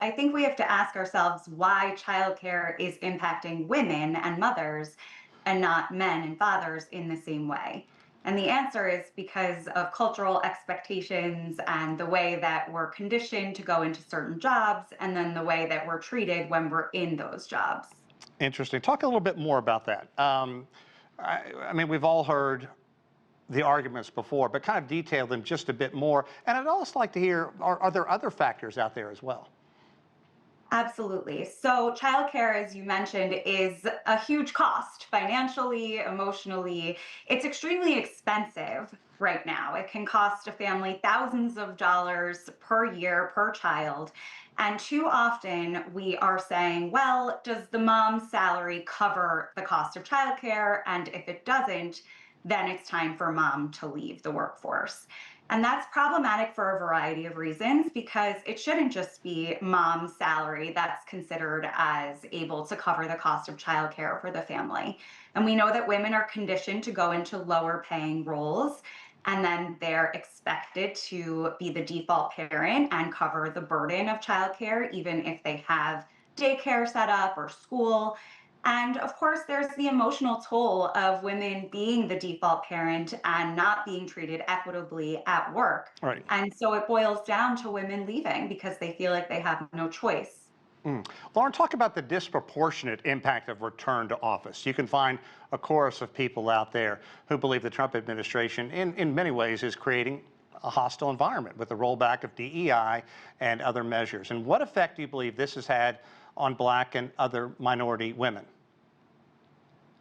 I think we have to ask ourselves why childcare is impacting women and mothers and not men and fathers in the same way. And the answer is because of cultural expectations and the way that we're conditioned to go into certain jobs, and then the way that we're treated when we're in those jobs. Interesting. Talk a little bit more about that. I mean, we've all heard the arguments before, but kind of detail them just a bit more. And I'd also like to hear, are there other factors out there as well? Absolutely. So, childcare, as you mentioned, is a huge cost financially, emotionally. It's extremely expensive right now. It can cost a family thousands of dollars per year per child. And too often we are saying, well, does the mom's salary cover the cost of childcare? And if it doesn't, then it's time for mom to leave the workforce. And that's problematic for a variety of reasons because it shouldn't just be mom's salary that's considered as able to cover the cost of childcare for the family. And we know that women are conditioned to go into lower paying roles, and then they're expected to be the default parent and cover the burden of childcare, even if they have daycare set up or school. And of course, there's the emotional toll of women being the default parent and not being treated equitably at work. Right. And so it boils down to women leaving because they feel like they have no choice. Lauren, talk about the disproportionate impact of return to office. You can find a chorus of people out there who believe the Trump administration, in many ways, is creating a hostile environment with the rollback of DEI and other measures. And what effect do you believe this has had on Black and other minority women?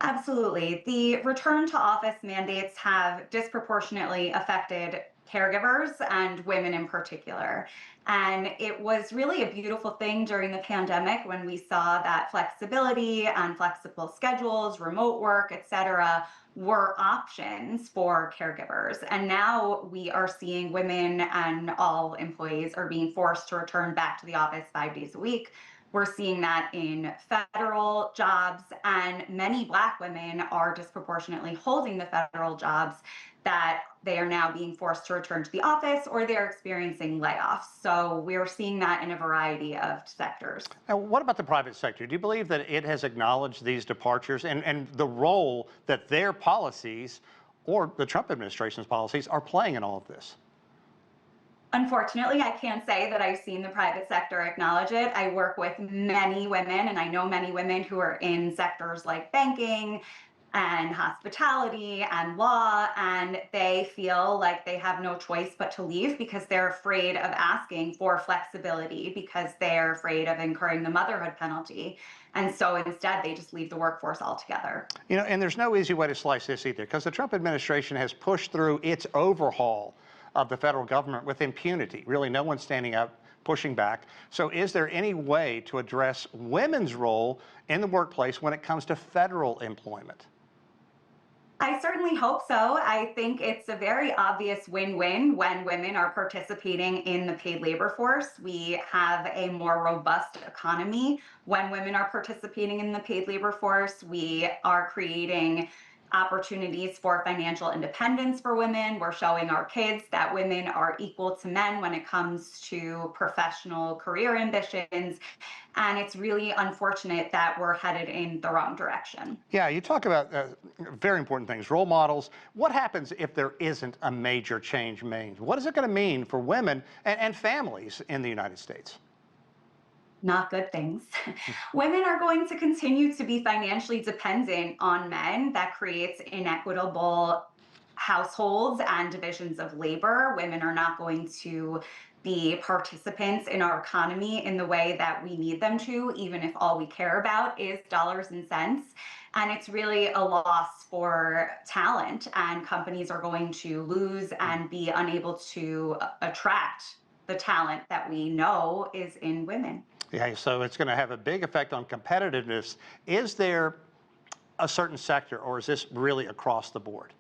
Absolutely. The return to office mandates have disproportionately affected caregivers and women in particular. And it was really a beautiful thing during the pandemic when we saw that flexibility and flexible schedules, remote work, et cetera, were options for caregivers. And now we are seeing women and all employees are being forced to return back to the office 5 days a week. We're seeing that in federal jobs, and many Black women are disproportionately holding the federal jobs that they are now being forced to return to the office or they're experiencing layoffs. So we're seeing that in a variety of sectors. Now, what about the private sector? Do you believe that it has acknowledged these departures and the role that their policies or the Trump administration's policies are playing in all of this? Unfortunately, I can't say that I've seen the private sector acknowledge it. I work with many women, and I know many women who are in sectors like banking and hospitality and law, and they feel like they have no choice but to leave because they're afraid of asking for flexibility because they're afraid of incurring the motherhood penalty. And so instead, they just leave the workforce altogether. You know, and there's no easy way to slice this either, because the Trump administration has pushed through its overhaul of the federal government with impunity. Really, no one's standing up, pushing back. So is there any way to address women's role in the workplace when it comes to federal employment? I certainly hope so. I think it's a very obvious win-win when women are participating in the paid labor force. We have a more robust economy when women are participating in the paid labor force. We are creating opportunities for financial independence for women. We're showing our kids that women are equal to men when it comes to professional career ambitions. And it's really unfortunate that we're headed in the wrong direction. Yeah, you talk about very important things, role models. What happens if there isn't a major change made? What is it going to mean for women and families in the United States? Not good things. Women are going to continue to be financially dependent on men. That creates inequitable households and divisions of labor. Women are not going to be participants in our economy in the way that we need them to, even if all we care about is dollars and cents. And it's really a loss for talent, and companies are going to lose and be unable to attract the talent that we know is in women. Yeah, so it's going to have a big effect on competitiveness. Is there a certain sector, or is this really across the board?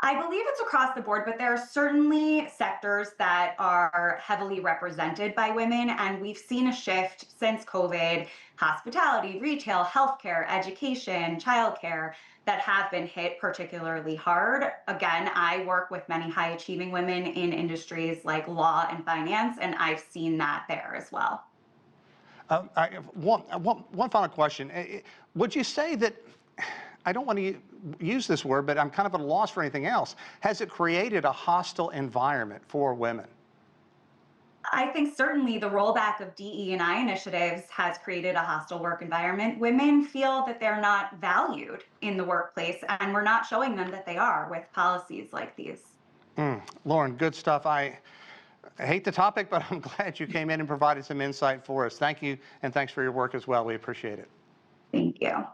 I believe it's across the board, but there are certainly sectors that are heavily represented by women, and we've seen a shift since COVID: hospitality, retail, healthcare, education, childcare, that have been hit particularly hard. Again, I work with many high achieving women in industries like law and finance, and I've seen that there as well. One final question. Would you say that, I don't want to use this word, but I'm kind of at a loss for anything else. Has it created a hostile environment for women? I think certainly the rollback of DE&I initiatives has created a hostile work environment. Women feel that they're not valued in the workplace, and we're not showing them that they are with policies like these. Lauren, good stuff. I hate the topic, but I'm glad you came in and provided some insight for us. Thank you, and thanks for your work as well. We appreciate it. Thank you.